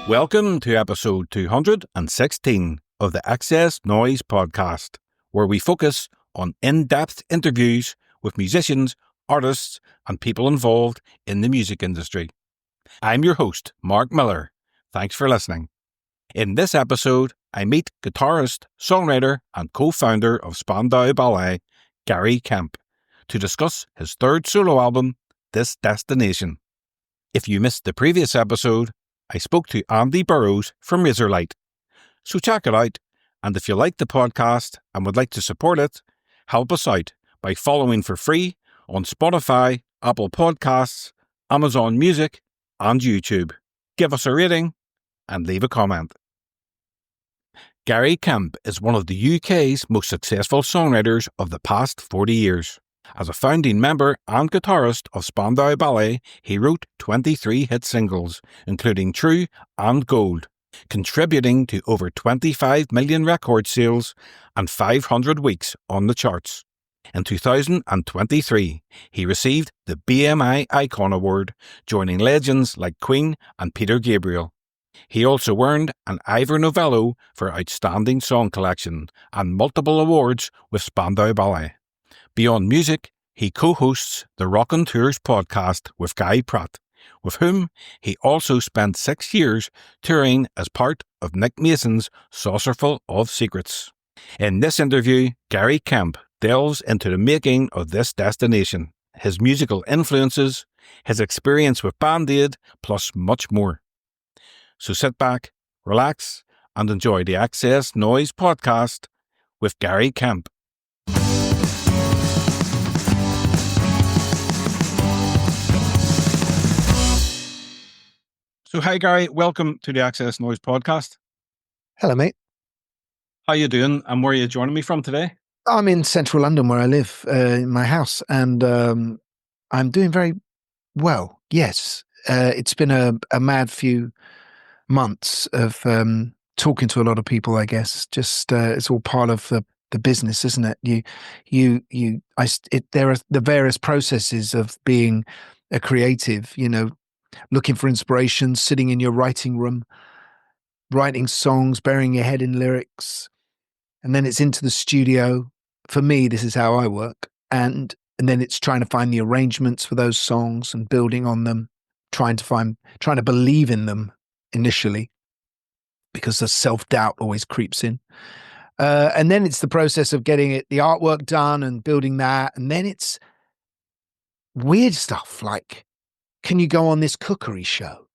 Welcome to episode 216 of the XS Noize Podcast, where we focus on in-depth interviews with musicians, artists, and people involved in the music industry. I'm your host, Mark Millar. Thanks for listening. In this episode, I meet guitarist, songwriter, and co-founder of Spandau Ballet, Gary Kemp, to discuss his third solo album, This Destination. If you missed the previous episode, I spoke to Andy Burrows from Razorlight. So check it out, and if you like the podcast and would like to support it, help us out by following for free on Spotify, Apple Podcasts, Amazon Music, and YouTube. Give us a rating and leave a comment. Gary Kemp is one of the UK's most successful songwriters of the past 40 years. As a founding member and guitarist of Spandau Ballet, he wrote 23 hit singles, including True and Gold, contributing to over 25 million record sales and 500 weeks on the charts. In 2023, he received the BMI Icon Award, joining legends like Queen and Peter Gabriel. He also earned an Ivor Novello for Outstanding Song Collection and multiple awards with Spandau Ballet. Beyond music, he co-hosts the Rockonteurs podcast with Guy Pratt, with whom he also spent 6 years touring as part of Nick Mason's Saucerful of Secrets. In this interview, Gary Kemp delves into the making of This Destination, his musical influences, his experience with Band Aid, plus much more. So sit back, relax, and enjoy the XS Noize Podcast with Gary Kemp. So hi Gary, welcome to the XS Noize Podcast. Hello mate. How you doing and where are you joining me from today? I'm in central London where I live, in my house, and I'm doing very well, yes. It's been a mad few months of talking to a lot of people, I guess. Just it's all part of the business, isn't it? There are the various processes of being a creative, looking for inspiration, sitting in your writing room, writing songs, burying your head in lyrics, and then it's into the studio. For me, this is how I work. And then it's trying to find the arrangements for those songs and building on them, trying to believe in them initially, because the self-doubt always creeps in. And then it's the process of getting the artwork done and building that. And then it's weird stuff like, can you go on this cookery show?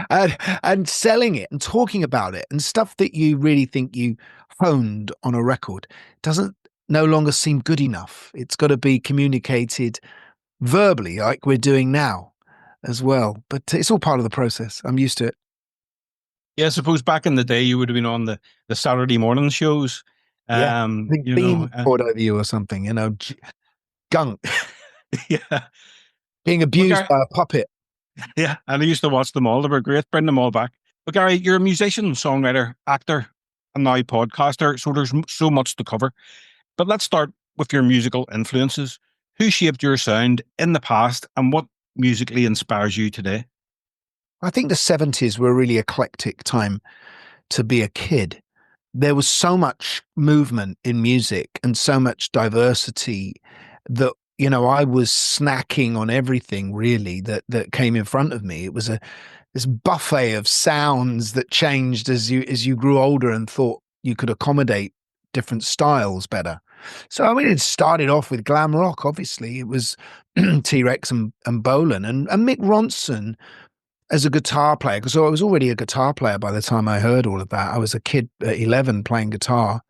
and selling it and talking about it, and stuff that you really think you honed on a record doesn't no longer seem good enough. It's got to be communicated verbally like we're doing now as well. But it's all part of the process. I'm used to it. Yeah, I suppose back in the day you would have been on the Saturday morning shows. I think Bean poured over you or something, gunk. Yeah. Being abused by a puppet. Yeah, and I used to watch them all. They were great. Bring them all back. But Gary, you're a musician, songwriter, actor, and now podcaster, so there's so much to cover. But let's start with your musical influences. Who shaped your sound in the past and what musically inspires you today? I think the 70s were a really eclectic time to be a kid. There was so much movement in music and so much diversity that I was snacking on everything really that came in front of me. It was this buffet of sounds that changed as you grew older and thought you could accommodate different styles better. So it started off with glam rock. Obviously, it was T-Rex and Bolan and Mick Ronson as a guitar player. So I was already a guitar player by the time I heard all of that. I was a kid at 11 playing guitar,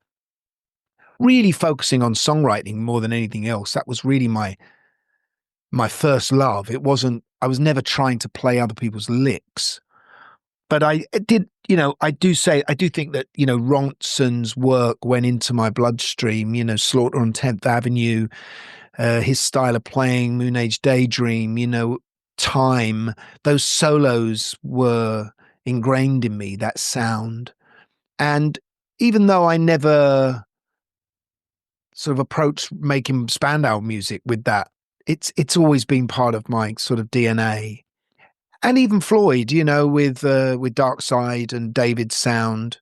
really focusing on songwriting more than anything else. That was really my first love. I was never trying to play other people's licks, but I do think that, Ronson's work went into my bloodstream, Slaughter on 10th Avenue, his style of playing, Moon Age Daydream, Time, those solos were ingrained in me, that sound. And even though I never sort of approached making Spandau music with that, it's always been part of my sort of DNA. and even Floyd, with Dark Side and David's sound.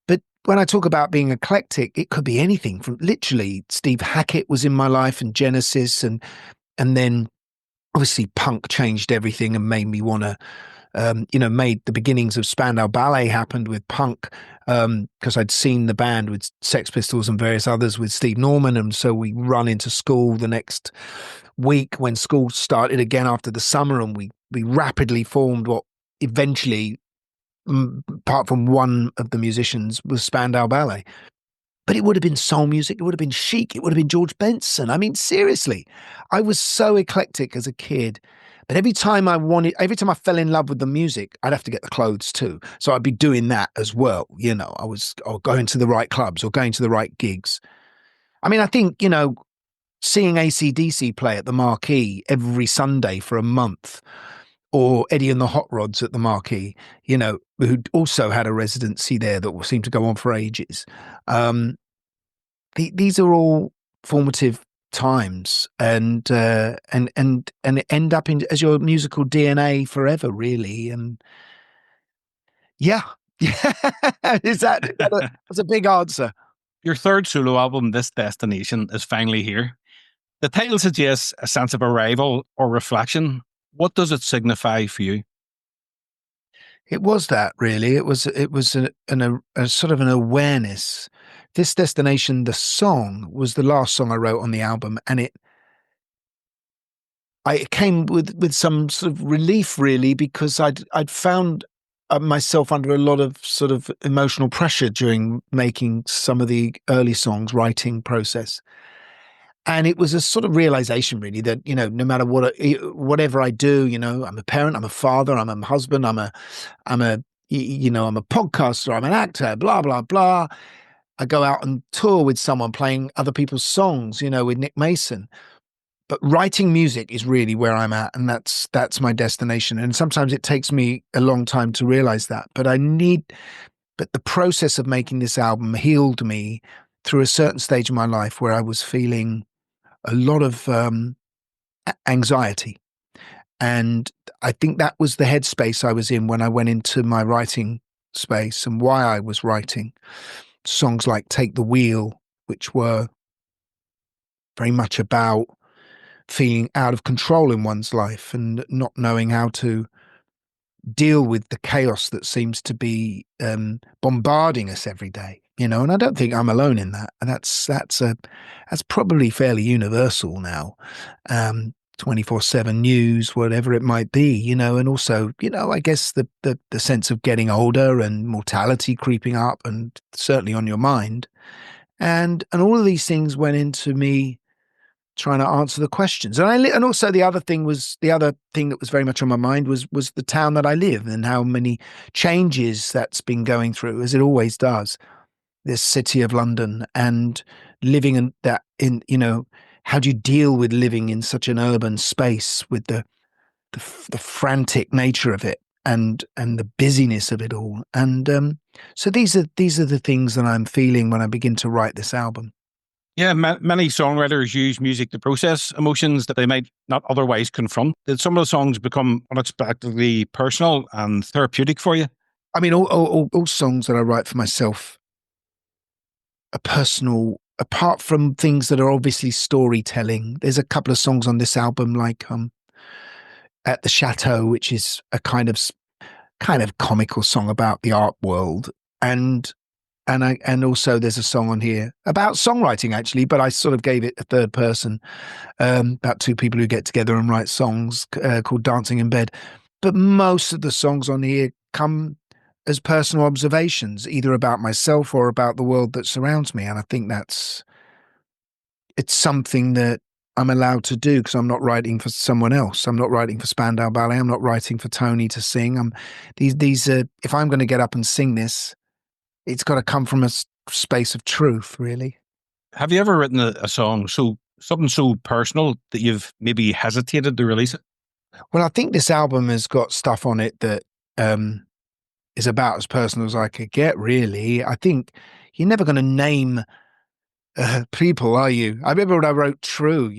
But when I talk about being eclectic, it could be anything from literally Steve Hackett was in my life and Genesis, and then obviously punk changed everything and made me want to, made the beginnings of Spandau Ballet happened with punk, because I'd seen the band with Sex Pistols and various others with Steve Norman. And so we run into school the next week when school started again after the summer, and we rapidly formed what eventually, apart from one of the musicians, was Spandau Ballet. But it would have been soul music, it would have been Chic, it would have been George Benson. I mean, seriously, I was so eclectic as a kid. But every time I fell in love with the music, I'd have to get the clothes too. So I'd be doing that as well. I was going to the right clubs or going to the right gigs. I mean, I think, seeing AC/DC play at the Marquee every Sunday for a month, or Eddie and the Hot Rods at the Marquee, who also had a residency there that seemed to go on for ages. These are all formative times, and end up as your musical DNA forever, really. And yeah, that's a big answer. Your third solo album, This Destination, is finally here. The title suggests a sense of arrival or reflection. What does it signify for you? It was that, really. It was a sort of an awareness. This Destination, the song, was the last song I wrote on the album, and it came with some sort of relief, really, because I'd found myself under a lot of sort of emotional pressure during making some of the early songs, writing process. And it was a sort of realization, really, that, no matter whatever I do, I'm a parent, I'm a father, I'm a husband, I'm a podcaster, I'm an actor, blah, blah, blah. I go out and tour with someone playing other people's songs, with Nick Mason. But writing music is really where I'm at, and that's my destination. And sometimes it takes me a long time to realize that. But the process of making this album healed me through a certain stage of my life where I was feeling a lot of anxiety. And I think that was the headspace I was in when I went into my writing space, and why I was writing songs like Take the Wheel, which were very much about feeling out of control in one's life and not knowing how to deal with the chaos that seems to be bombarding us every day. And I don't think I'm alone in that. And that's probably fairly universal now. 24/7 news, whatever it might be, and also, I guess the sense of getting older and mortality creeping up and certainly on your mind. And all of these things went into me trying to answer the questions. And also the other thing that was very much on my mind was the town that I live and how many changes that's been going through, as it always does, this city of London, and living how do you deal with living in such an urban space with the frantic nature of it and the busyness of it all. And so these are the things that I'm feeling when I begin to write this album. Yeah, many songwriters use music to process emotions that they might not otherwise confront. Did some of the songs become unexpectedly personal and therapeutic for you? I mean, all songs that I write for myself are personal, apart from things that are obviously storytelling. There's a couple of songs on this album, like At the Chateau, which is a kind of comical song about the art world, and also there's a song on here about songwriting, actually, but I sort of gave it a third person, about two people who get together and write songs, called Dancing in Bed. But most of the songs on here come as personal observations, either about myself or about the world that surrounds me. And I think it's something that I'm allowed to do, because I'm not writing for someone else. I'm not writing for Spandau Ballet. I'm not writing for Tony to sing. If I'm going to get up and sing this, it's got to come from a space of truth, really. Have you ever written a song, something so personal that you've maybe hesitated to release it? Well, I think this album has got stuff on it that is about as personal as I could get, really. I think you're never going to name people, are you? I remember when I wrote True,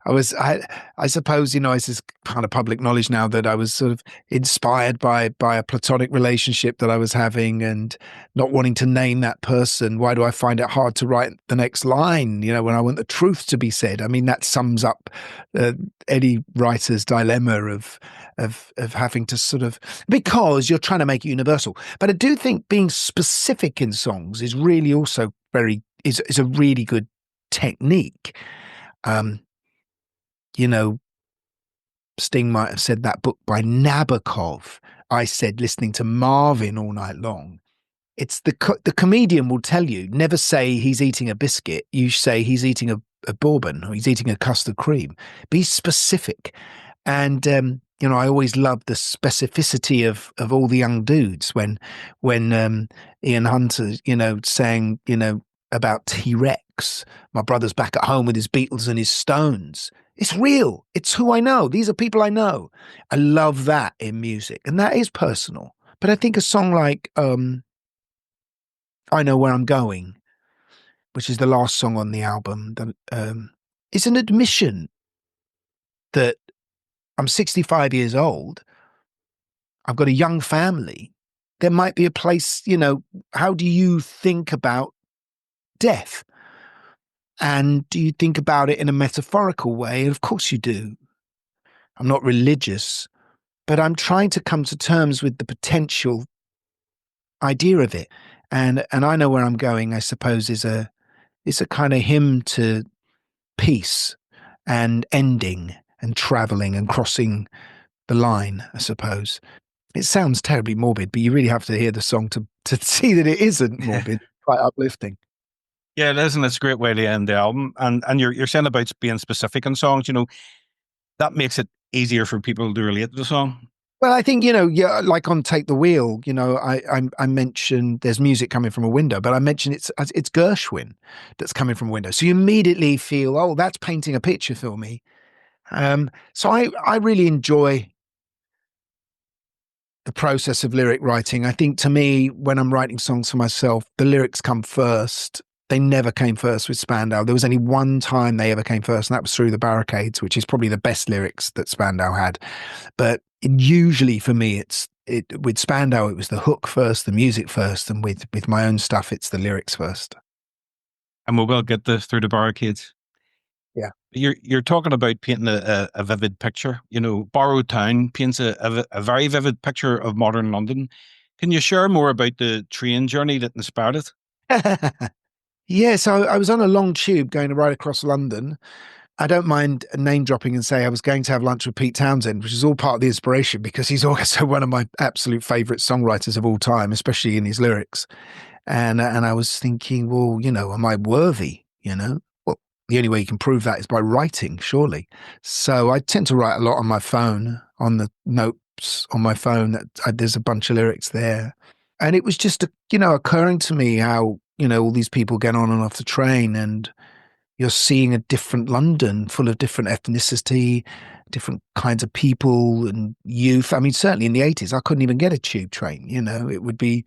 I suppose, this is kind of public knowledge now that I was sort of inspired by a platonic relationship that I was having and not wanting to name that person. Why do I find it hard to write the next line, when I want the truth to be said? I mean, that sums up any writer's dilemma of having to sort of, because you're trying to make it universal. But I do think being specific in songs is really also is a really good technique. Sting might have said that book by Nabokov. I said listening to Marvin all night long. It's the comedian will tell you, never say he's eating a biscuit. You say he's eating a bourbon or he's eating a custard cream. Be specific. And, I always loved the specificity of all the young dudes when Ian Hunter, saying, about T-Rex. My brother's back at home with his Beatles and his Stones. It's real. It's who I know. These are people I know. I love that in music, and that is personal. But I think a song like I Know Where I'm Going, which is the last song on the album, is an admission that I'm 65 years old. I've got a young family. There might be a place, how do you think about death? And do you think about it in a metaphorical way? And of course you do. I'm not religious, but I'm trying to come to terms with the potential idea of it. And I Know Where I'm Going, I suppose, is a kind of hymn to peace and ending and traveling and crossing the line, I suppose. It sounds terribly morbid, but you really have to hear the song to see that it isn't morbid, quite uplifting. Yeah, it is, and it's a great way to end the album. And you're saying about being specific in songs, that makes it easier for people to relate to the song. Well, I think, like on Take the Wheel, I mentioned there's music coming from a window, but I mentioned it's Gershwin that's coming from a window. So you immediately feel, oh, that's painting a picture for me. So I really enjoy the process of lyric writing. I think to me, when I'm writing songs for myself, the lyrics come first. They never came first with Spandau. There was only one time they ever came first, and that was Through the Barricades, which is probably the best lyrics that Spandau had. But usually for me, with Spandau, it was the hook first, the music first, and with my own stuff, it's the lyrics first. And we will get this Through the Barricades. Yeah. You're talking about painting a vivid picture. Borrowed Town paints a very vivid picture of modern London. Can you share more about the train journey that inspired it? Yeah, so I was on a long tube going right across London. I don't mind name dropping and say I was going to have lunch with Pete Townsend, which is all part of the inspiration because he's also one of my absolute favourite songwriters of all time, especially in his lyrics. And I was thinking, well, am I worthy? Well, the only way you can prove that is by writing, surely. So I tend to write a lot on my phone, on the notes on my phone. There's a bunch of lyrics there. And it was just, occurring to me how, all these people get on and off the train and you're seeing a different London full of different ethnicity, different kinds of people and youth. I mean, certainly in the 80s, I couldn't even get a tube train, it would be,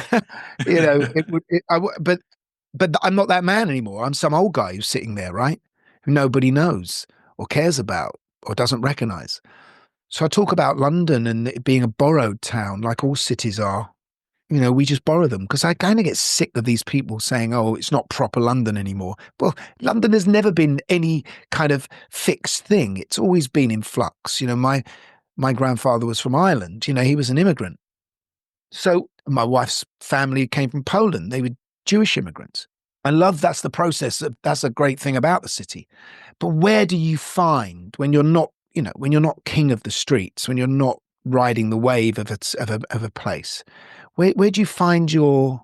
but I'm not that man anymore. I'm some old guy who's sitting there, right? Who nobody knows or cares about or doesn't recognize. So I talk about London and it being a borrowed town like all cities are. We just borrow them because I kind of get sick of these people saying, oh, it's not proper London anymore. Well, London has never been any kind of fixed thing. It's always been in flux. My grandfather was from Ireland. He was an immigrant. So my wife's family came from Poland. They were Jewish immigrants. I love that's the process. That's a great thing about the city. But where do you find when you're not, when you're not king of the streets, when you're not riding the wave of a place? Where do you find your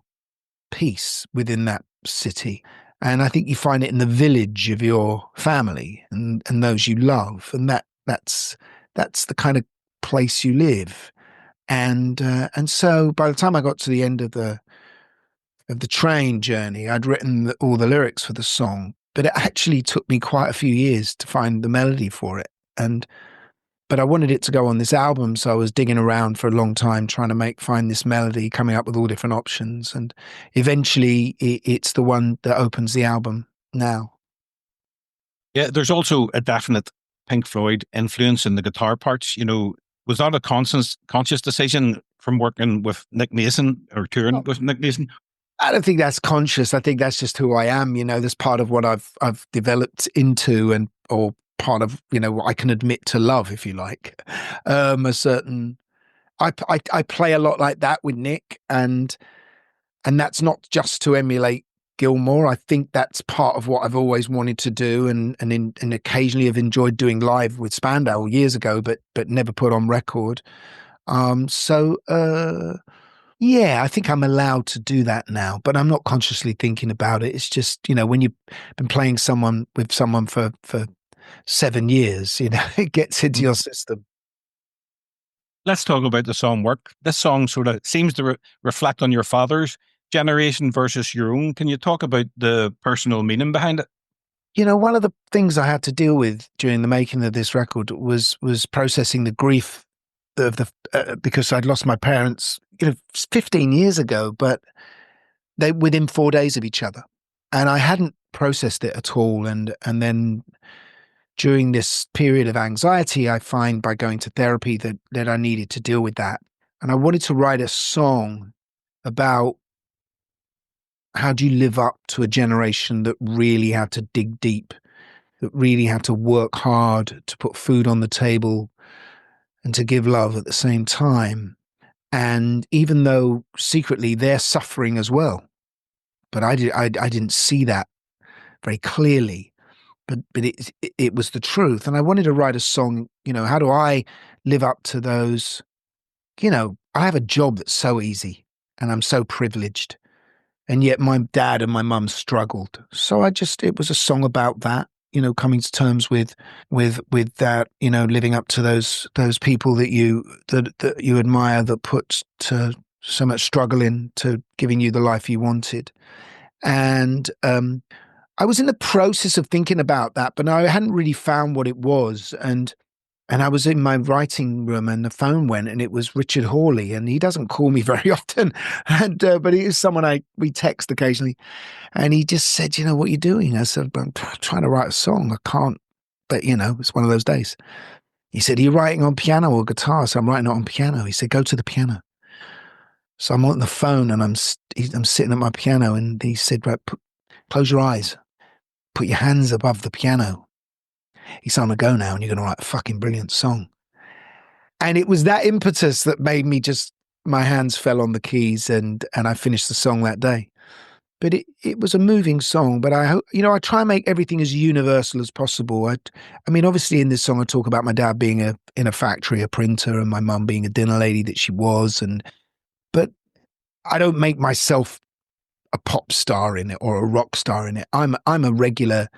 peace within that city? And I think you find it in the village of your family and those you love, and that's the kind of place you live. And so by the time I got to the end of the train journey, I'd written all the lyrics for the song, but it actually took me quite a few years to find the melody for it. But I wanted it to go on this album, so I was digging around for a long time trying to find this melody, coming up with all different options, and eventually it's the one that opens the album now. Yeah, there's also a definite Pink Floyd influence in the guitar parts. Was that a conscious decision from working with Nick Mason or touring with Nick Mason? I don't think that's conscious. I think that's just who I am. That's part of what I've developed into, and or part of what I can admit to love, if you like. A certain I play a lot like that with Nick, and that's not just to emulate Gilmour. I think that's part of what I've always wanted to do, and occasionally have enjoyed doing live with Spandau years ago, but never put on record. Yeah, I think I'm allowed to do that now, but I'm not consciously thinking about it. It's just, when you've been playing with someone for 7 years, it gets into your system. Let's talk about the song work. This song sort of seems to reflect on your father's generation versus your own. Can you talk about the personal meaning behind it? One of the things I had to deal with during the making of this record was processing the grief of because I'd lost my parents, 15 years ago, but they within 4 days of each other, and I hadn't processed it at all. And then during this period of anxiety, I find by going to therapy that I needed to deal with that, and I wanted to write a song about how do you live up to a generation that really had to dig deep, that really had to work hard to put food on the table and to give love at the same time. And even though secretly they're suffering as well, but I didn't see that very clearly, but it was the truth. And I wanted to write a song, how do I live up to those? I have a job that's so easy and I'm so privileged, and yet my dad and my mum struggled. So it was a song about that, coming to terms with that, living up to those people that you admire, that put to so much struggle into giving you the life you wanted. And I was in the process of thinking about that, but I hadn't really found what it was. And I was in my writing room, and the phone went, and it was Richard Hawley, and he doesn't call me very often, and but he is someone we text occasionally, and he just said, "What are you doing?" I said, "I'm trying to write a song. I can't, but it's one of those days." He said, "Are you writing on piano or guitar?" So I'm writing it on piano. He said, "Go to the piano." So I'm on the phone, and I'm sitting at my piano, and he said, "Right, close your eyes, put your hands above the piano." He said, "I'm gonna go now, and you're gonna write a fucking brilliant song." And it was that impetus that made me my hands fell on the keys, and I finished the song that day. But it was a moving song, but I hope, I try and make everything as universal as possible. I mean, obviously in this song, I talk about my dad being in a factory, a printer, and my mum being a dinner lady that she was. But I don't make myself a pop star in it or a rock star in it. I'm a regular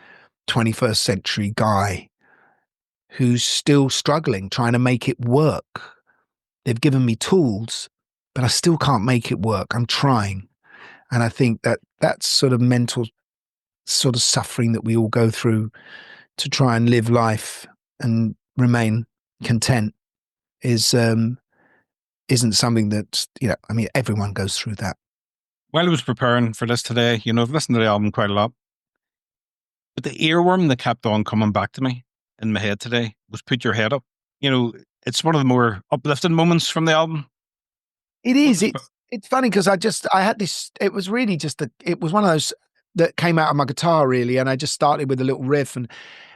21st century guy who's still struggling, trying to make it work. They've given me tools, but I still can't make it work. I'm trying. And I think that's sort of mental sort of suffering that we all go through to try and live life and remain content isn't something that, I mean, everyone goes through that. While I was preparing for this today, I've listened to the album quite a lot, but the earworm that kept on coming back to me in my head today was "Put Your Head Up." It's one of the more uplifting moments from the album. It is. It's funny because I had this, it was really it was one of those that came out of my guitar really. And I just started with a little riff and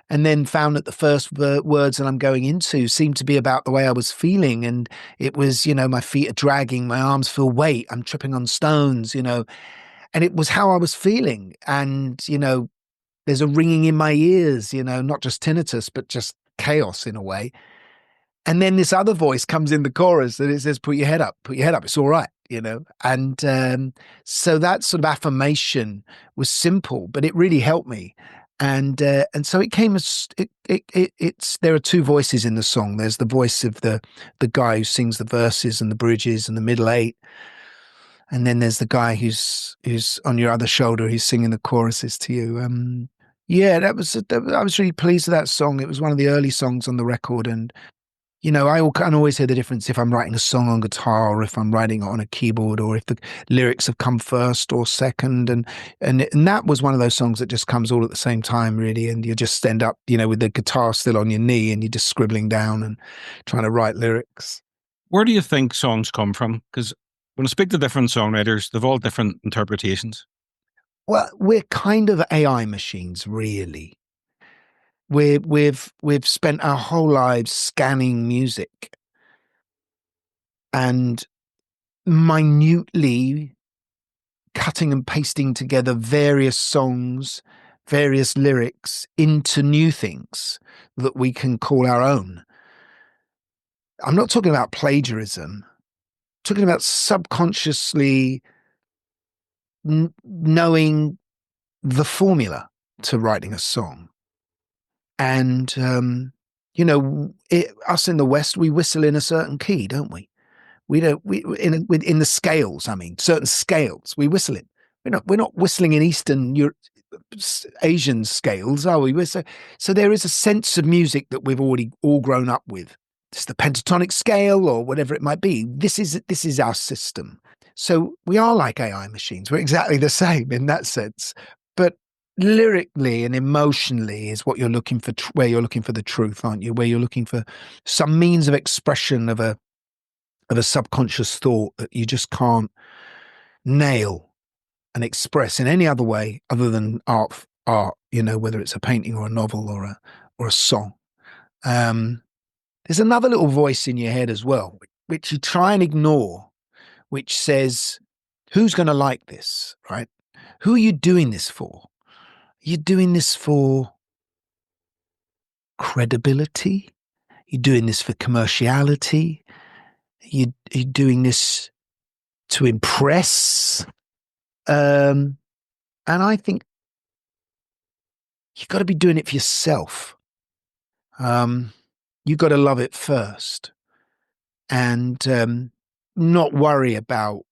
then found that the first words that I'm going into seemed to be about the way I was feeling. And it was, my feet are dragging, my arms feel weight, I'm tripping on stones, and it was how I was feeling. And, there's a ringing in my ears, not just tinnitus, but just chaos in a way. And then this other voice comes in the chorus and it says, put your head up, it's all right, And so that sort of affirmation was simple, but it really helped me. And so it came as it's there are two voices in the song. There's the voice of the guy who sings the verses and the bridges and the middle eight. And then there's the guy who's on your other shoulder, who's singing the choruses to you. Yeah, I was really pleased with that song. It was one of the early songs on the record, and I can always hear the difference if I'm writing a song on guitar or if I'm writing it on a keyboard or if the lyrics have come first or second. And that was one of those songs that just comes all at the same time, really. And you just end up, with the guitar still on your knee and you're just scribbling down and trying to write lyrics. Where do you think songs come from? Because when I speak to different songwriters, they've all different interpretations. Well, we're kind of AI machines, really. We've spent our whole lives scanning music and minutely cutting and pasting together various songs, various lyrics into new things that we can call our own. I'm not talking about plagiarism. I'm talking about subconsciously knowing the formula to writing a song. And, us in the West, we whistle in a certain key, don't we? We don't, in the scales, certain scales, we whistle it. We're not whistling in Eastern Europe, Asian scales, are we? So there is a sense of music that we've already all grown up with. It's the pentatonic scale or whatever it might be. This is our system. So we are like AI machines. We're exactly the same in that sense. But lyrically and emotionally is what you're looking for, where you're looking for the truth, aren't you? Where you're looking for some means of expression of a subconscious thought that you just can't nail and express in any other way other than art, whether it's a painting or a novel or a song. There's another little voice in your head as well, which you try and ignore, which says, who's going to like this, right? Who are you doing this for? You're doing this for credibility? You're doing this for commerciality? You're doing this to impress? And I think you've got to be doing it for yourself. You've got to love it first and not worry about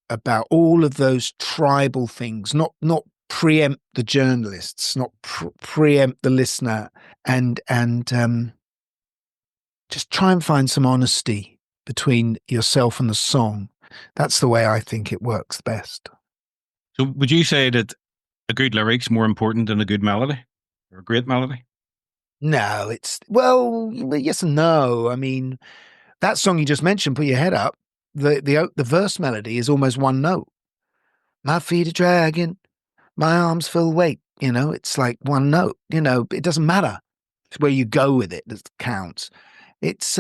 all of those tribal things, not preempt the journalists, not preempt the listener, and just try and find some honesty between yourself and the song. That's the way I think it works best. So would you say that a good lyric's more important than a good melody or a great melody? No, yes and no. That song you just mentioned, Put Your Head Up, the verse melody is almost one note. My feet are dragging, my arms feel weight. It's like one note. It doesn't matter. It's where you go with it that counts. It's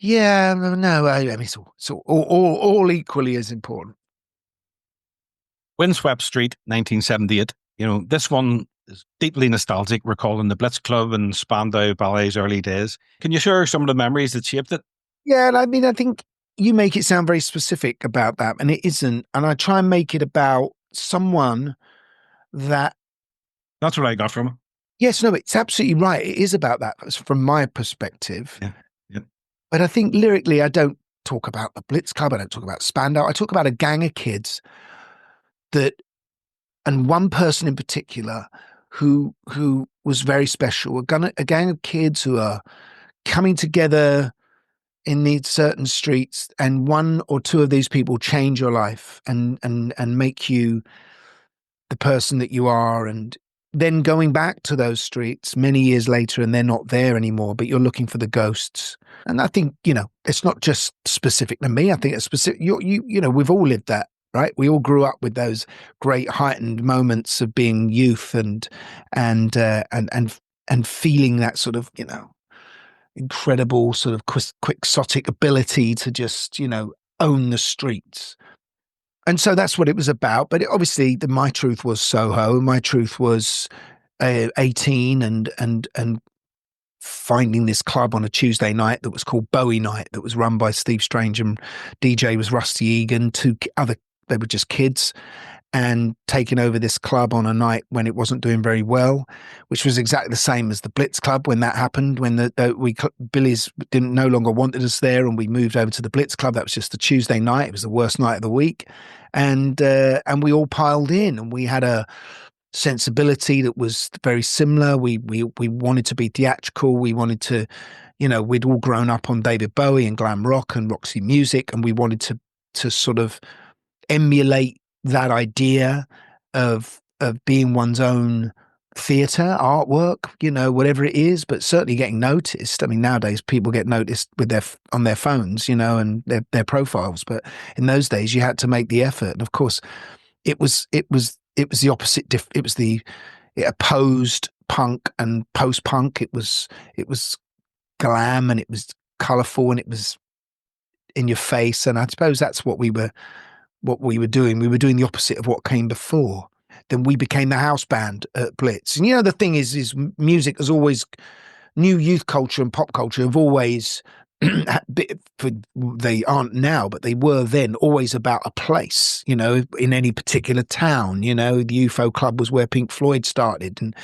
yeah, no, it's all equally as important. Windswept Street, 1978. This one is deeply nostalgic, recalling the Blitz Club and Spandau Ballet's early days. Can you share some of the memories that shaped it? Yeah, and I think you make it sound very specific about that, and it isn't. And I try and make it about someone that... That's what I got from it. Yes, no, it's absolutely right. It is about that from my perspective. Yeah. But I think lyrically, I don't talk about the Blitz Club. I don't talk about Spandau. I talk about a gang of kids and one person in particular who was very special. A gang of kids who are coming together in these certain streets, and one or two of these people change your life and make you the person that you are, and then going back to those streets many years later and they're not there anymore, but you're looking for the ghosts. And I think, it's not just specific to me. I think it's specific. We've all lived that, right? We all grew up with those great heightened moments of being youth and feeling that sort of, incredible sort of quixotic ability to just, own the streets. And so that's what it was about. But obviously, my truth was Soho. My truth was 18 and finding this club on a Tuesday night that was called Bowie Night, that was run by Steve Strange, and DJ was Rusty Egan. They were just kids, and taking over this club on a night when it wasn't doing very well, which was exactly the same as the Blitz Club when that happened, when Billy's no longer wanted us there, and we moved over to the Blitz Club. That was just a Tuesday night. It was the worst night of the week, and we all piled in, and we had a sensibility that was very similar. We wanted to be theatrical. We wanted to, we'd all grown up on David Bowie and glam rock and Roxy Music, and we wanted to sort of emulate that idea of being one's own theatre, artwork, whatever it is, but certainly getting noticed. I mean, nowadays people get noticed with on their phones, and their profiles. But in those days, you had to make the effort, and of course, it was the opposite. It opposed punk and post-punk. It was glam, and it was colourful, and it was in your face. And I suppose that's what we were doing. We were doing the opposite of what came before. Then we became the house band at Blitz. And the thing is music has always, new youth culture and pop culture have always, they aren't now, but they were then, always about a place, in any particular town. The UFO Club was where Pink Floyd started, and,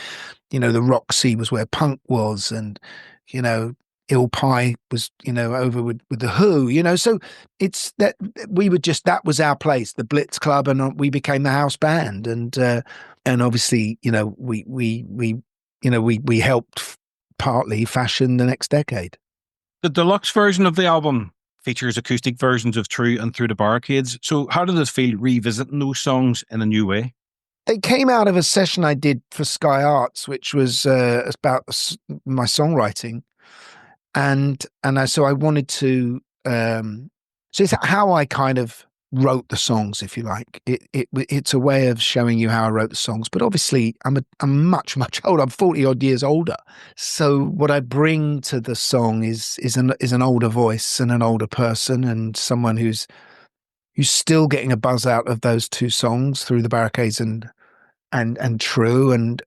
the Roxy was where punk was, and, Ill Pie was, over with the Who, so it's that that was our place, the Blitz Club, and we became the house band. And obviously, we helped partly fashion the next decade. The deluxe version of the album features acoustic versions of True and Through the Barricades. So how did it feel revisiting those songs in a new way? They came out of a session I did for Sky Arts, which was about my songwriting. So I wanted to, so it's how I kind of wrote the songs, if you like. It's a way of showing you how I wrote the songs. But obviously, I'm much, much older. I'm 40 odd years older. So what I bring to the song is an older voice and an older person, and someone who's still getting a buzz out of those two songs, Through the Barricades and True, and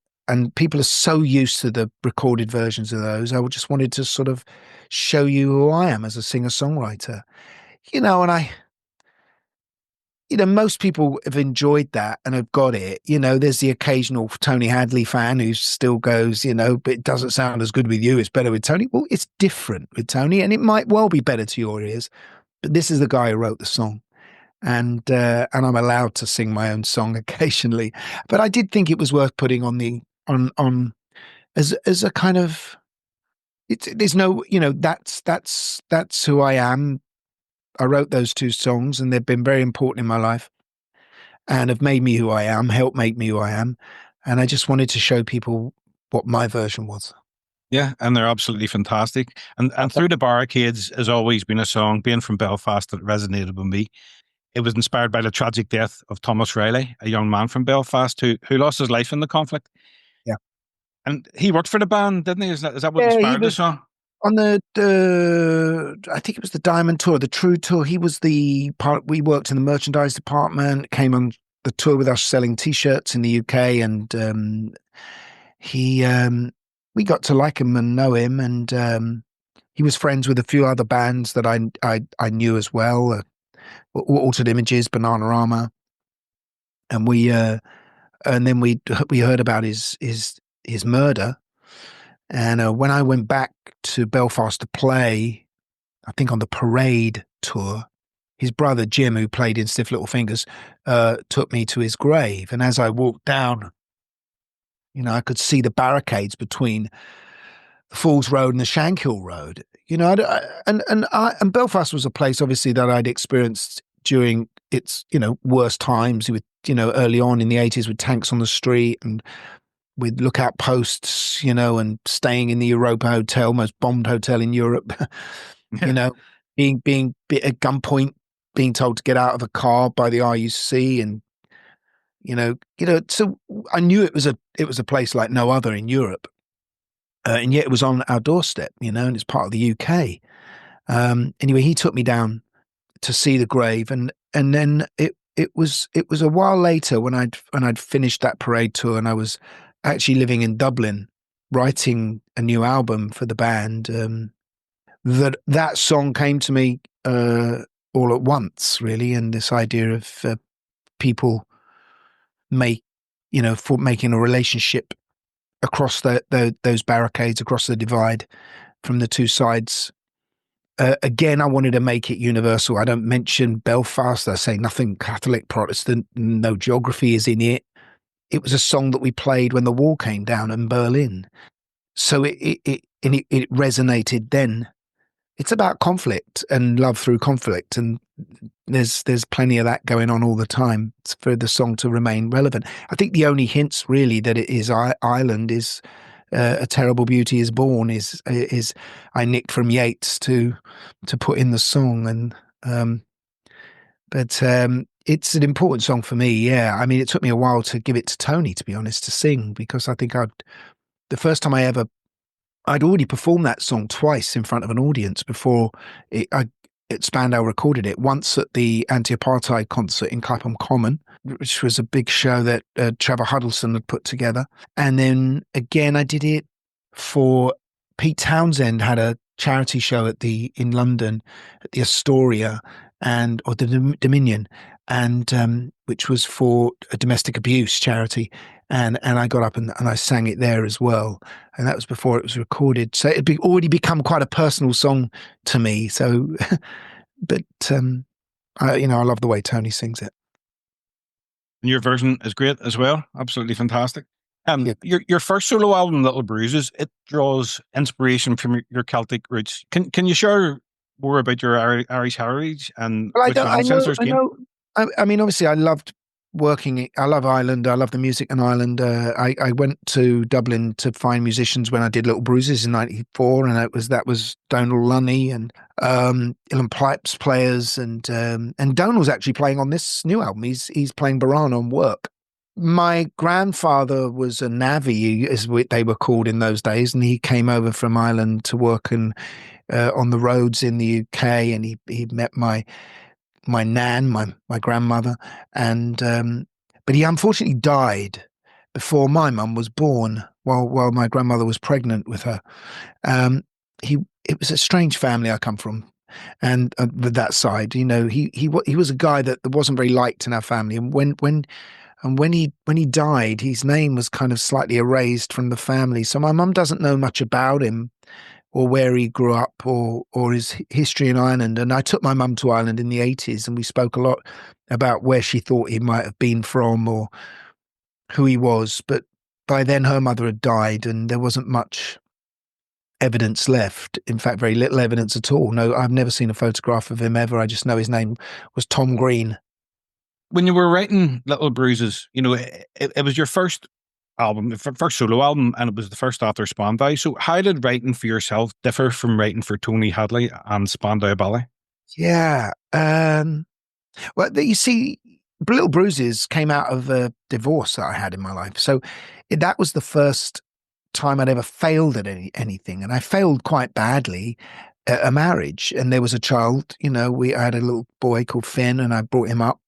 people are so used to the recorded versions of those. I just wanted to sort of show you who I am as a singer-songwriter, and most people have enjoyed that and have got it. There's the occasional Tony Hadley fan who still goes, but it doesn't sound as good with you. It's better with Tony. Well, it's different with Tony, and it might well be better to your ears, but this is the guy who wrote the song. And I'm allowed to sing my own song occasionally, but I did think it was worth putting on as a kind of, there's no, that's who I am. I wrote those two songs, and they've been very important in my life and have made me who I am, helped make me who I am. And I just wanted to show people what my version was. Yeah, and they're absolutely fantastic. And Through the Barricades has always been a song, being from Belfast, that resonated with me. It was inspired by the tragic death of Thomas Riley, a young man from Belfast who lost his life in the conflict. Yeah. And he worked for the band, didn't he? Is that what inspired the song? On the I think it was the Diamond Tour, the True Tour. He was we worked in the merchandise department, came on the tour with us selling T-shirts in the UK, and we got to like him and know him, and he was friends with a few other bands that I knew as well. Altered Images, Bananarama, and then we heard about his murder, and when I went back to Belfast to play, I think on the Parade tour, his brother Jim, who played in Stiff Little Fingers, took me to his grave, and as I walked down, I could see the barricades between the Falls Road and the Shankill Road. And Belfast was a place, obviously, that I'd experienced during its, worst times with, early on in the 80s, with tanks on the street and with lookout posts, and staying in the Europa Hotel, most bombed hotel in Europe, being at gunpoint, being told to get out of a car by the RUC, and, so I knew it was a place like no other in Europe. And yet it was on our doorstep, and it's part of the UK. Anyway, he took me down to see the grave, and then it was a while later when I'd finished that Parade tour, and I was actually living in Dublin, writing a new album for the band. That song came to me all at once, really, and this idea of people for making a relationship across those barricades, across the divide from the two sides. Again, I wanted to make it universal. I don't mention Belfast. I say nothing Catholic, Protestant, no geography is in it. It was a song that we played when the wall came down in Berlin. So it it resonated then. It's about conflict and love through conflict, and there's plenty of that going on all the time for the song to remain relevant. I think the only hints really that it is Ireland is A Terrible Beauty Is Born is I nicked from Yeats to put in the song, and but it's an important song for me. Yeah, I mean, it took me a while to give it to Tony, to be honest, to sing, because I think the first time I'd already performed that song twice in front of an audience before Spandau recorded it. Once at the anti-apartheid concert in Clapham Common, which was a big show that Trevor Huddleston had put together. And then again, I did it for Pete Townsend had a charity show in London at the Astoria or the Dominion, and which was for a domestic abuse charity. And I got up and I sang it there as well. And that was before it was recorded. So it had already become quite a personal song to me. So, but, I love the way Tony sings it. And your version is great as well. Absolutely fantastic. Yeah. Your first solo album, Little Bruises, it draws inspiration from your Celtic roots. Can you share more about your Irish heritage and which ancestors came? I mean, obviously, I love Ireland. I love the music in Ireland. I went to Dublin to find musicians when I did Little Bruises in '94, and that was Donal Lunny and Uilleann Pipes players, and Donal's actually playing on this new album. He's playing Baran on Work. My grandfather was a navvy, as they were called in those days, and he came over from Ireland to work on the roads in the UK, and he met my nan, my grandmother, and but he unfortunately died before my mum was born, while my grandmother was pregnant with her. It was a strange family I come from, and with that side, he was a guy that wasn't very liked in our family, and when he died, his name was kind of slightly erased from the family. So my mum doesn't know much about him, or where he grew up, or his history in Ireland. And I took my mum to Ireland in the 80s, and we spoke a lot about where she thought he might have been from or who he was. But by then her mother had died, and there wasn't much evidence left. In fact, very little evidence at all. No, I've never seen a photograph of him ever. I just know his name was Tom Green. When you were writing Little Bruises, it was your first album, first solo album, and it was the first after Spandau. So how did writing for yourself differ from writing for Tony Hadley and Spandau Ballet? Yeah. Well, you see, Little Bruises came out of a divorce that I had in my life. So that was the first time I'd ever failed at anything. And I failed quite badly at a marriage. And there was a child, I had a little boy called Finn, and I brought him up.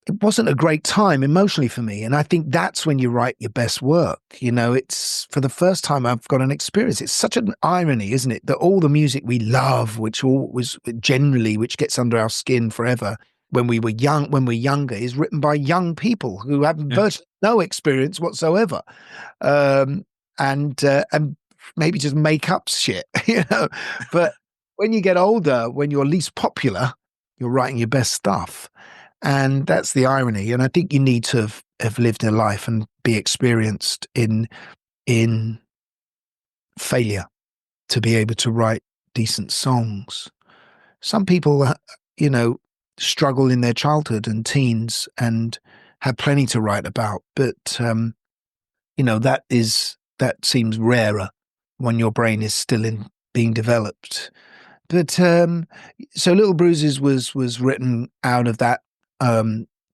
It wasn't a great time emotionally for me. And I think that's when you write your best work. It's for the first time I've got an experience. It's such an irony, isn't it? That all the music we love, which gets under our skin forever when we're younger, is written by young people who have virtually no experience whatsoever. And maybe just make up shit, But when you get older, when you're least popular, you're writing your best stuff. And that's the irony. And I think you need to have lived a life and be experienced in failure to be able to write decent songs. Some people, struggle in their childhood and teens and have plenty to write about. But, that seems rarer when your brain is still being developed. But so Little Bruises was written out of that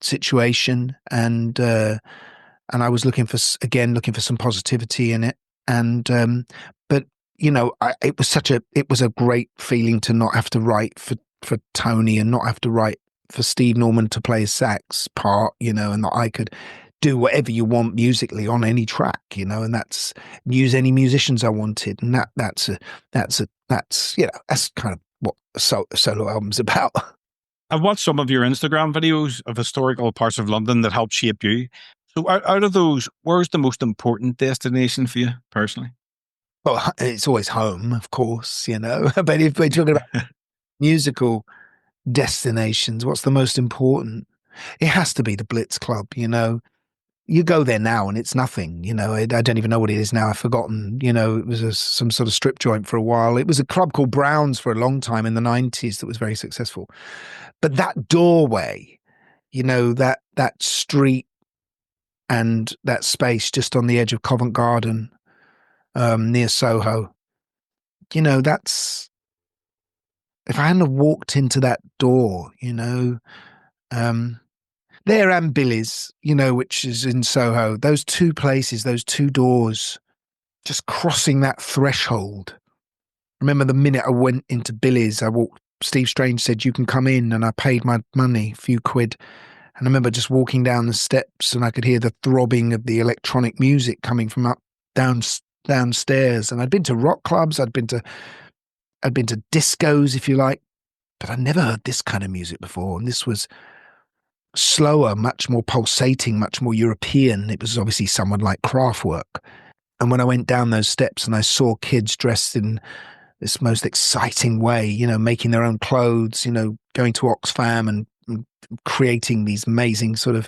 situation, and I was looking for some positivity in it, and but it was a great feeling to not have to write for Tony and not have to write for Steve Norman to play a sax part, and that I could do whatever you want musically on any track, and that's use any musicians I wanted, and that's kind of what a solo album's about. I've watched some of your Instagram videos of historical parts of London that helped shape you. So out of those, where's the most important destination for you personally? Well, it's always home, of course, but if we're talking about musical destinations, what's the most important? It has to be the Blitz Club, you go there now and it's nothing, you know. I don't even know what it is now. I've forgotten. You know, it was some sort of strip joint for a while. It was a club called Brown's for a long time in the 90s that was very successful. But that doorway, you know, that street and that space just on the edge of Covent Garden, near Soho, you know, that's, if I hadn't have walked into that door, you know, there and Billy's, you know, which is in Soho, those two places, those two doors, just crossing that threshold. Remember the minute I went into Billy's, I walked, Steve Strange said, you can come in, and I paid my money, a few quid. And I remember just walking down the steps and I could hear the throbbing of the electronic music coming from downstairs. And I'd been to rock clubs, I'd been to discos, if you like, but I'd never heard this kind of music before. And this was slower, much more pulsating, much more European. It was obviously someone like Kraftwerk. And when I went down those steps and I saw kids dressed in this most exciting way, you know, making their own clothes, you know, going to Oxfam and creating these amazing sort of,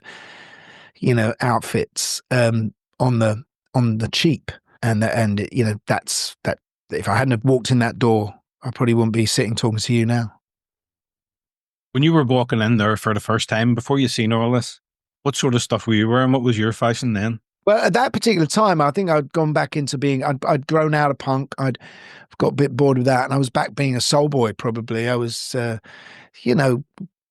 you know, outfits on the cheap, and you know, that's that. If I hadn't have walked in that door, I probably wouldn't be sitting talking to you now. When you were walking in there for the first time, before you seen all this, what sort of stuff were you wearing? What was your fashion then? Well, at that particular time, I think I'd gone back into being, I'd grown out of punk. I'd got a bit bored of that, and I was back being a soul boy, probably. I was, you know,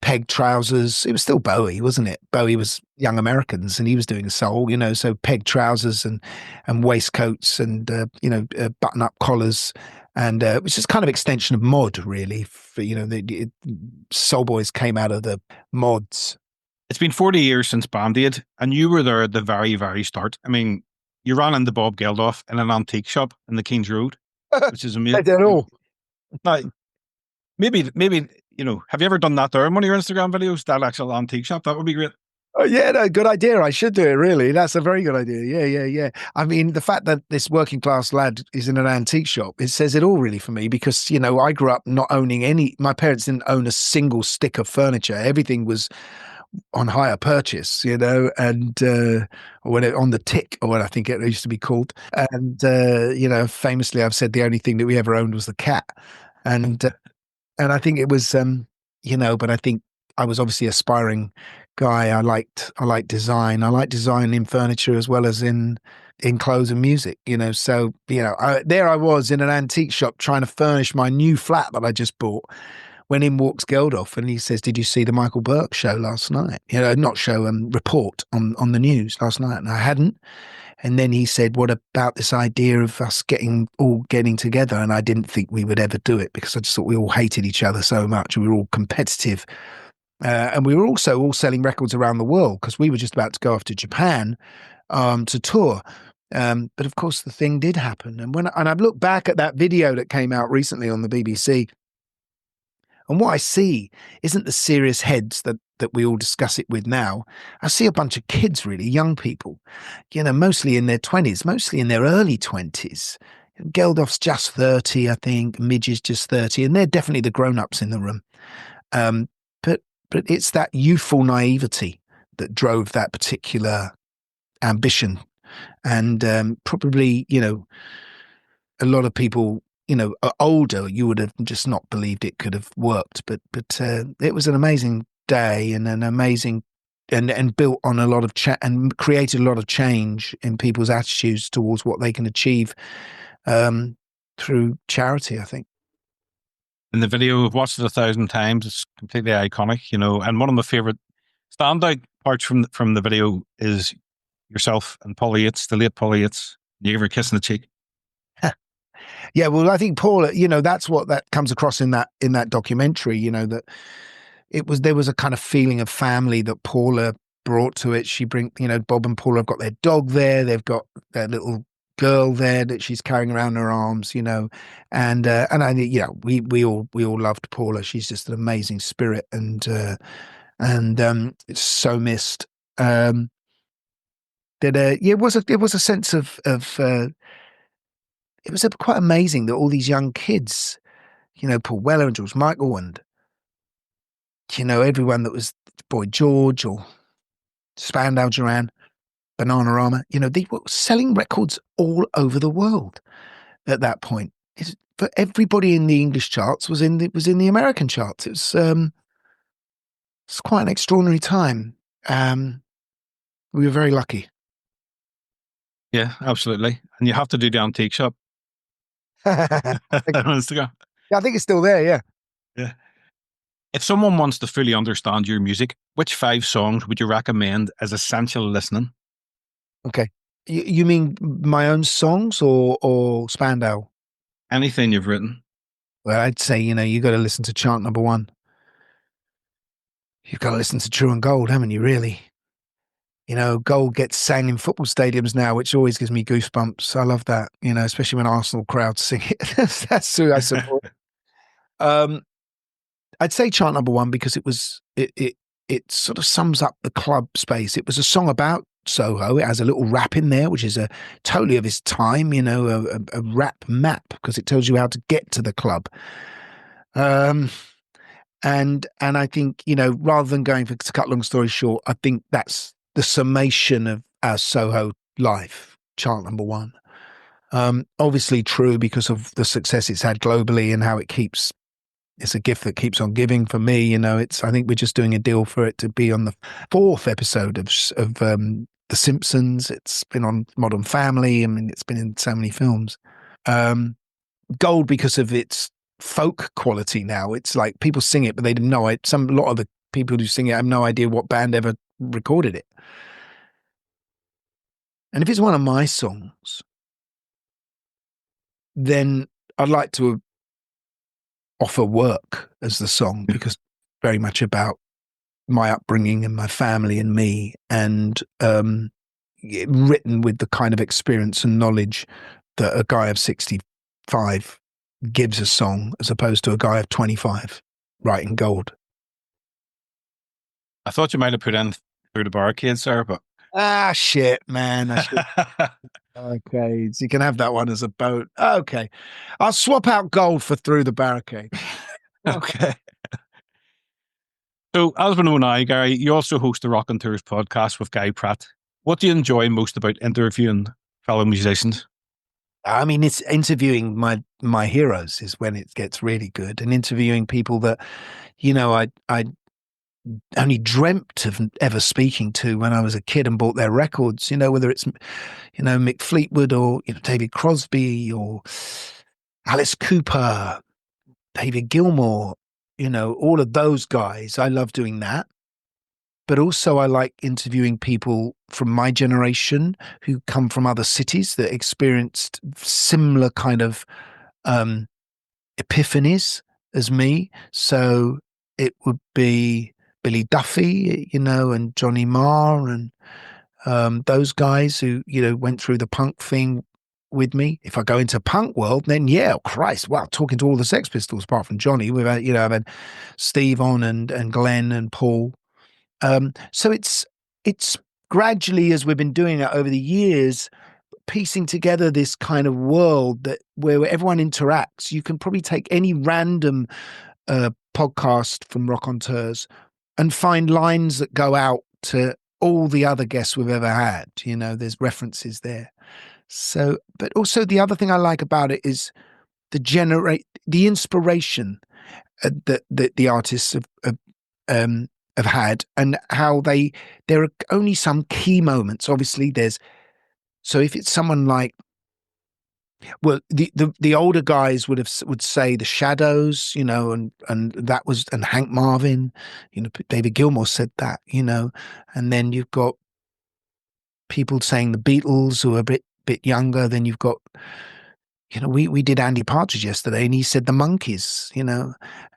peg trousers. It was still Bowie, wasn't it? Bowie was Young Americans, and he was doing soul, you know, so peg trousers and waistcoats and, you know, button-up collars. And it was just kind of extension of mod, really. For, you know, soul boys came out of the mods. It's been 40 years since Band Aid, and you were there at the very, very start. I mean, you ran into Bob Geldof in an antique shop in the King's Road, which is amazing. I don't know. Now, maybe, you know, have you ever done that there on one of your Instagram videos, that actual antique shop? That would be great. Oh, yeah, no, good idea. I should do it, really. That's a very good idea. Yeah. I mean, the fact that this working class lad is in an antique shop, it says it all, really, for me, because, you know, I grew up not owning my parents didn't own a single stick of furniture. Everything was on hire purchase, you know, and on the tick, or what I think it used to be called. And, you know, famously, I've said the only thing that we ever owned was the cat. And I think it was, you know, but I think I was obviously an aspiring guy. I liked design. I like design in furniture as well as in clothes and music, you know. So, you know, there I was in an antique shop trying to furnish my new flat that I just bought, when in walks Geldof and he says, did you see the Michael Burke show last night? You know, not show, report on the news last night. And I hadn't. And then he said, what about this idea of us getting together? And I didn't think we would ever do it, because I just thought we all hated each other so much. We were all competitive. And we were also all selling records around the world, because we were just about to go off to Japan to tour. But of course the thing did happen. And I've looked back at that video that came out recently on the BBC, and what I see isn't the serious heads that we all discuss it with now. I see a bunch of kids, really, young people, you know, mostly in their 20s, mostly in their early 20s. Geldof's just 30, I think. Midge is just 30, and they're definitely the grown-ups in the room. But it's that youthful naivety that drove that particular ambition. And probably, you know, a lot of people, you know, older, you would have just not believed it could have worked. But it was an amazing day, and an amazing, and built on a lot of and created a lot of change in people's attitudes towards what they can achieve through charity, I think. In the video, I've watched it 1,000 times. It's completely iconic, you know. And one of my favorite standout parts from the video is yourself and Paul Yates, the late Paul Yates. You give her a kiss in the cheek. Yeah, well, I think Paula, you know, that's what that comes across in that documentary, you know, that there was a kind of feeling of family that Paula brought to it. You know, Bob and Paula have got their dog there. They've got their little girl there that she's carrying around in her arms, you know, and I, you know, we all loved Paula. She's just an amazing spirit, and it's so missed. It was a sense of it was quite amazing that all these young kids, you know, Paul Weller and George Michael, and, you know, everyone that was Boy George or Spandau Ballet, Bananarama. They were selling records all over the world at that point. But everybody in the English charts was in the American charts. It's quite an extraordinary time. We were very lucky. Yeah, absolutely. And you have to do the antique shop. Yeah, On Instagram. I think it's still there. Yeah. Yeah. If someone wants to fully understand your music, which 5 songs would you recommend as essential listening? Okay. You mean my own songs or Spandau? Anything you've written. Well, I'd say, you got to listen to chant number 1. You've got to listen to True and Gold, haven't you, really? Gold gets sang in football stadiums now, which always gives me goosebumps. I love that, especially when Arsenal crowds sing it. That's who I support. I'd say chant number 1 because it sort of sums up the club space. It was a song about Soho. It has a little rap in there, which is totally of its time, a rap map because it tells you how to get to the club. And I think, rather than to cut long story short, I think that's the summation of our Soho life, chant number 1. Obviously true because of the success it's had globally and how it's a gift that keeps on giving for me. I think we're just doing a deal for it to be on the 4th episode of The Simpsons. It's been on Modern Family. I mean, it's been in so many films. Gold because of its folk quality now. It's like people sing it, but they didn't know it. A lot of the people who sing it have no idea what band ever recorded it. And if it's one of my songs, then I'd like to offer Work as the song because very much about my upbringing and my family and me, and written with the kind of experience and knowledge that a guy of 65 gives a song as opposed to a guy of 25 writing Gold. I thought you might have put in Through the Barricades, sir, but shit, man. Okay, so you can have that one as a boat. Okay, I'll swap out Gold for Through the Barricade. Okay. So, as we know now, Gary, you also host the Rockonteurs podcast with Guy Pratt. What do you enjoy most about interviewing fellow musicians? I mean, it's interviewing my heroes is when it gets really good, and interviewing people that, I only dreamt of ever speaking to when I was a kid and bought their records, whether it's, Mick Fleetwood or, David Crosby or Alice Cooper, David Gilmour, all of those guys. I love doing that. But also I like interviewing people from my generation who come from other cities that experienced similar kind of epiphanies as me. So it would be Billy Duffy, and Johnny Marr and those guys who, went through the punk thing with me. If I go into punk world, then Christ, wow, talking to all the Sex Pistols apart from Johnny, we've had, I've had Steve on and Glenn and Paul. So it's gradually, as we've been doing it over the years, piecing together this kind of world that where everyone interacts. You can probably take any random podcast from Rockonteurs and find lines that go out to all the other guests we've ever had. There's references there. So, but also the other thing I like about it is the inspiration that the artists have had, and how there are only some key moments. Obviously, so if it's someone like, well, the older guys would say the Shadows, and that was, and Hank Marvin, David Gilmour said that, and then you've got people saying the Beatles who are a bit younger. Then you've got, we did Andy Partridge yesterday, and he said the Monkees,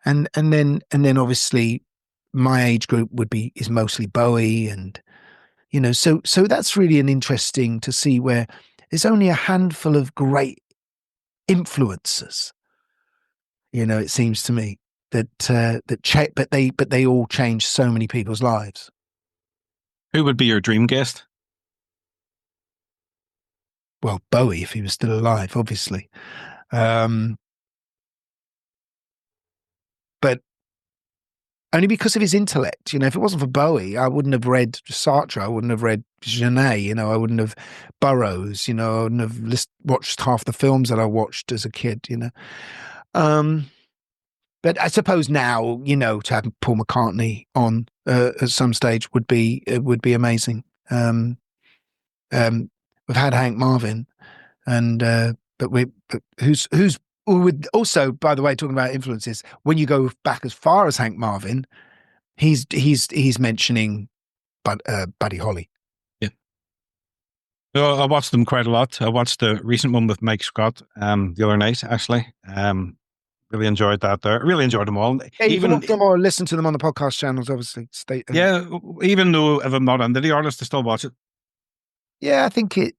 and then obviously my age group is mostly Bowie, and so that's really an interesting to see where there's only a handful of great influencers. It seems to me but they all change so many people's lives. Who would be your dream guest? Well, Bowie, if he was still alive, obviously. But only because of his intellect. If it wasn't for Bowie, I wouldn't have read Sartre. I wouldn't have read Genet. I wouldn't have Burroughs. I wouldn't have watched half the films that I watched as a kid. But I suppose now, to have Paul McCartney on at some stage would be amazing. We've had Hank Marvin, and but who's with also, by the way, talking about influences. When you go back as far as Hank Marvin, he's mentioning Buddy Holly. Yeah. So I watched them quite a lot. I watched the recent one with Mike Scott the other night, actually. Really enjoyed that there. Really enjoyed them all. Yeah, you can watch them or listen to them on the podcast channels, obviously. Yeah, even though if I'm not into the artist, I still watch it. Yeah, I think I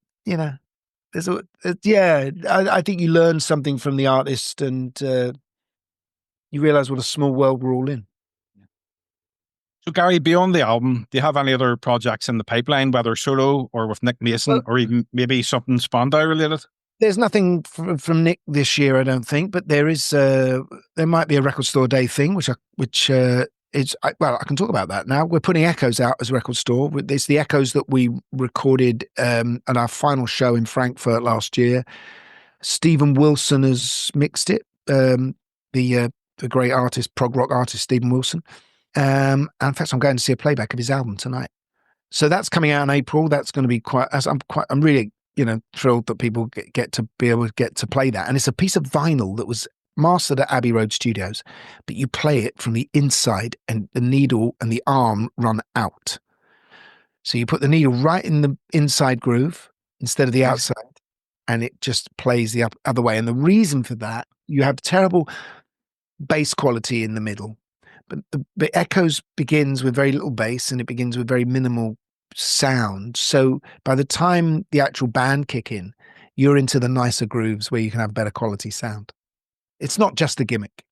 think you learn something from the artist, and you realise what a small world we're all in. So, Gary, beyond the album, do you have any other projects in the pipeline, whether solo or with Nick Mason, or even maybe something Spandau related? There's nothing from Nick this year, I don't think, but there is. There might be a record store day thing, which is I can talk about that now. We're putting Echoes out as a record store. It's the Echoes that we recorded at our final show in Frankfurt last year. Stephen Wilson has mixed it. The great artist, prog rock artist Stephen Wilson. And in fact, I'm going to see a playback of his album tonight. So that's coming out in April. That's going to be I'm really thrilled that people get to be able to get to play that. And it's a piece of vinyl that was mastered at Abbey Road Studios, but you play it from the inside and the needle and the arm run out. So you put the needle right in the inside groove instead of the outside, and it just plays the other way. And the reason for that, you have terrible bass quality in the middle, but the Echoes begins with very little bass and it begins with very minimal sound. So by the time the actual band kick in, you're into the nicer grooves where you can have better quality sound. It's not just a gimmick.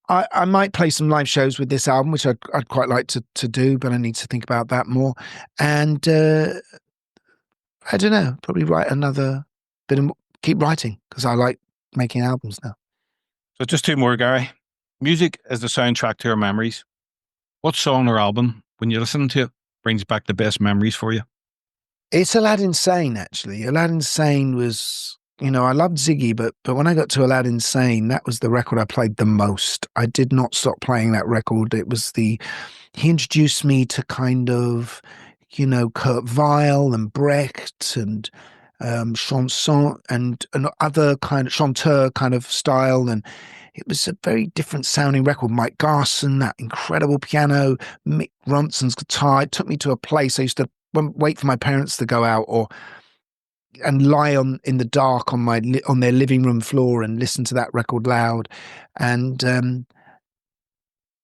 I might play some live shows with this album, which I'd quite like to do, but I need to think about that more. And I don't know, probably write another bit and keep writing because I like making albums now. So just two more, Gary. Music is the soundtrack to our memories. What song or album, when you listen to it, brings back the best memories for you? It's Aladdin Sane, actually. Aladdin Sane was, I loved Ziggy, but when I got to Aladdin Sane, that was the record I played the most. I did not stop playing that record. It was he introduced me to kind of, Kurt Weill and Brecht and chanson and other kind of chanteur kind of style, and it was a very different sounding record. Mike Garson, that incredible piano, Mick Ronson's guitar. It took me to a place I used to wait for my parents to go out and lie in the dark on their living room floor and listen to that record loud. And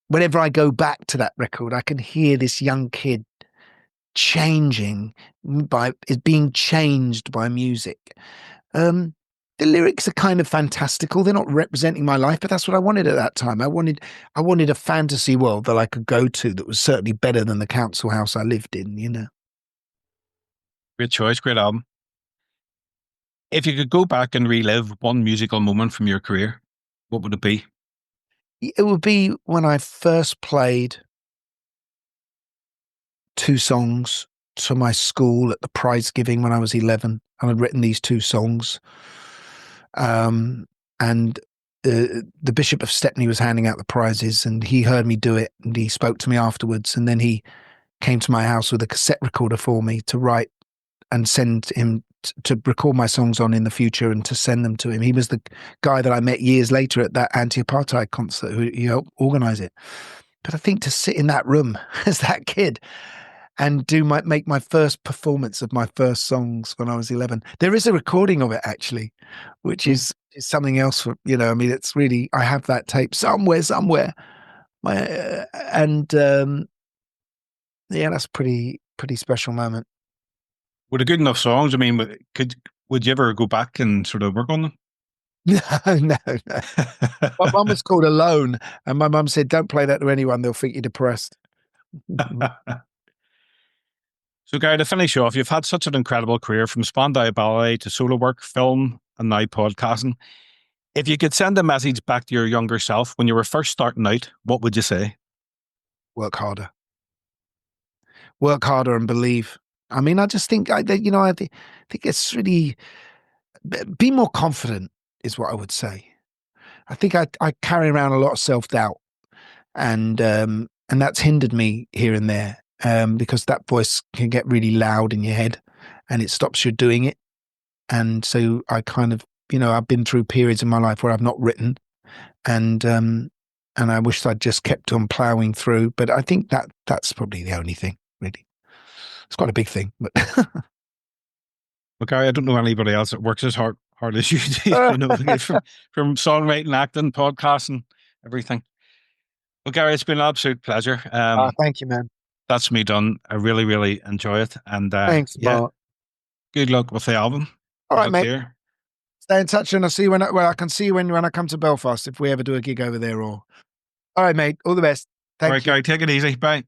whenever I go back to that record, I can hear this young kid being changed by music. The lyrics are kind of fantastical. They're not representing my life, but that's what I wanted at that time. I wanted a fantasy world that I could go to that was certainly better than the council house I lived in, Great choice, great album. If you could go back and relive one musical moment from your career, what would it be? It would be when I first played 2 songs to my school at the prize giving when I was 11. And I'd written these 2 songs. And the Bishop of Stepney was handing out the prizes, and he heard me do it, and he spoke to me afterwards, and then he came to my house with a cassette recorder for me to write and send him to record my songs on in the future and to send them to him. He was the guy that I met years later at that anti-apartheid concert who helped organize it. But I think to sit in that room as that kid and make my first performance of my first songs when I was 11. There is a recording of it, actually, which is something else. It's really, I have that tape somewhere. Yeah, that's a pretty special moment. Were they good enough songs? I mean, would you ever go back and sort of work on them? No. My mum was called Alone, and my mum said, "Don't play that to anyone; they'll think you're depressed." So, Gary, to finish off, you've had such an incredible career from Spandau Ballet to solo work, film, and now podcasting. If you could send a message back to your younger self when you were first starting out, what would you say? work harder. Work harder and believe. I mean, I just think, I think it's really, be more confident is what I would say. I think I carry around a lot of self-doubt, and that's hindered me here and there, because that voice can get really loud in your head and it stops you doing it. And so I kind of, I've been through periods in my life where I've not written, and I wish I'd just kept on plowing through. But I think that's probably the only thing, really. It's quite a big thing, but Well, Gary, I don't know anybody else that works as hard as you do, from songwriting, acting, podcasting, everything. Well, Gary, it's been an absolute pleasure. thank you, man. That's me done. I really, really enjoy it. And Thanks, Mark. good luck with the album. All right, mate. Here. Stay in touch, and I'll see you when I can see you when I come to Belfast, if we ever do a gig over there. All right, mate. All the best. Thank you. All right, Gary, take it easy. Bye.